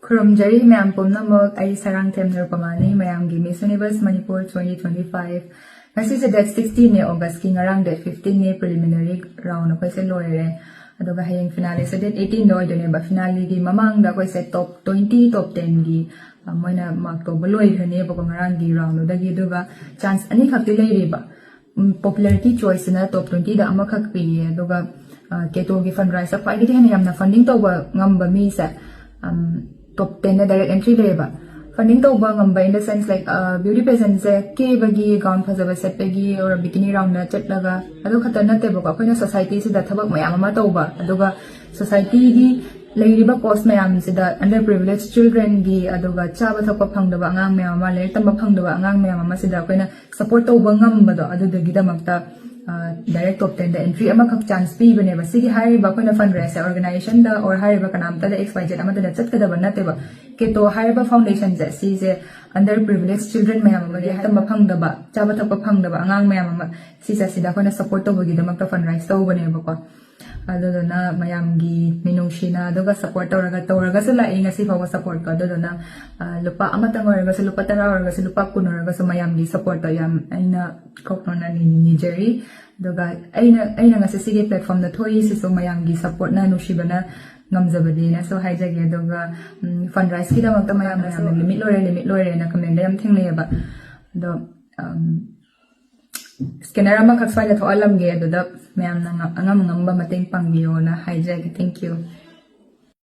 ꯈꯨꯔꯨꯝꯖꯔꯤ ꯃꯌꯥꯝ ꯄꯨꯝꯅꯃꯛ ꯑꯩ ꯁꯔꯥꯡꯊꯦꯝ ꯅꯤꯔꯨꯄꯃꯥꯅꯤ ꯃꯌꯥꯝꯒꯤ ꯃꯤꯁ ꯌꯨꯅꯤꯚꯔꯁ ꯃꯅꯤꯄꯨꯔ 2025 ꯉꯁꯤꯁꯦ ꯗꯦꯠ 16ꯅꯦ ꯑꯣꯒꯁꯀꯤ ꯉꯔꯥꯡ ꯗꯦꯠ 15ꯅꯦ ꯄ꯭ꯔꯤꯂꯤꯃꯤꯅꯔꯤ ꯔꯥꯎꯟ ꯑꯩꯈꯣꯏꯁꯦ ꯂꯣꯏꯔꯦ ꯑꯗꯨꯒ ꯍꯌꯦꯡ ꯐꯤꯅꯥꯂꯦꯁꯦ ꯗꯦꯠ 18ꯗ ꯑꯣꯏꯗꯣꯏꯅꯦꯕ ꯐꯤꯅꯥꯂꯦꯒꯤ ꯃꯃꯥꯡꯗ ꯑꯩꯈꯣꯏꯁꯦ ꯇꯣꯞ 20 ꯇꯣꯞ 10ꯒꯤ ꯃꯣꯏꯅ ꯃꯥꯔꯛ ꯇꯧꯕ ꯂꯣꯏꯈ꯭ꯔꯅꯦꯕꯀꯣ ꯉꯔꯥꯡꯒꯤ ꯔꯥꯎꯟꯗꯨꯗꯒꯤ ꯑꯗꯨꯒ ꯆꯥꯟꯁ ꯑꯅꯤꯈꯛꯇꯤ ꯂꯩꯔꯤꯕ ꯄꯣꯄꯨꯂꯔꯤꯇꯤ ꯆꯣꯏꯁꯁꯤꯅ ꯇꯣꯞ 20ꯗ ꯑꯃꯈꯛ ꯄꯤꯌꯦ ꯑꯗꯨꯒ ꯀꯦꯇꯣꯒꯤ ꯐꯟ ꯔꯥꯏꯁꯇ ꯈ꯭ꯋꯥꯏꯗꯒꯤ ꯍꯦꯟꯅ ꯌꯥꯝꯅ ꯐꯟꯗꯤꯡ ꯇꯧꯕ ꯉꯝꯕ ꯃꯤꯁꯦ top 10 direct entry ꯂꯩꯌꯦꯕ funding tꯧꯕ ngamba in the sense like beauty pageant se kebagi gown phajaba setpagi or bikini round na chatlaga adu khata natteba ko akoina society sida thabak mayam ama tauba aduga society gi leiriba post mayam sida underprivileged children gi aduga chaba thakpa phangdaba angang mayam ama le tamba phangdaba angang mayam ama sida akoina support tauba ngamba do adu dagi damakta direct top 10 the entry ama khak chance pi bane ba sigi hari ba koina fundraiser organization da or hari ba kanam ta xyz ama da chat ka da banate ba keto hari ba foundation je si je underprivileged children mayam ama ge tamba phangda ba chaba thakpa phangda ba angang mayam ama si ja sida koina support to bagi da makta fundraiser to bane ba ko aduna mayam gi minungshina aduga support tawraga sa la inga si fawa support ko aduna lupa amatang oraga sa lupa tara oraga sa lupa kunoraga sa mayam gi support to yam aina kokona ni Jerry aduga aina nga sa sige platform na thoi si so mayam gi support na nushibana ngamjabadi na so haijage aduga fundraise ki da makta mayam na limit lore na comment yam thingne ba do scanner ama khak swai da tho alam ge aduda mayam na angam ngamba mateng pangbiyo na haijage thank you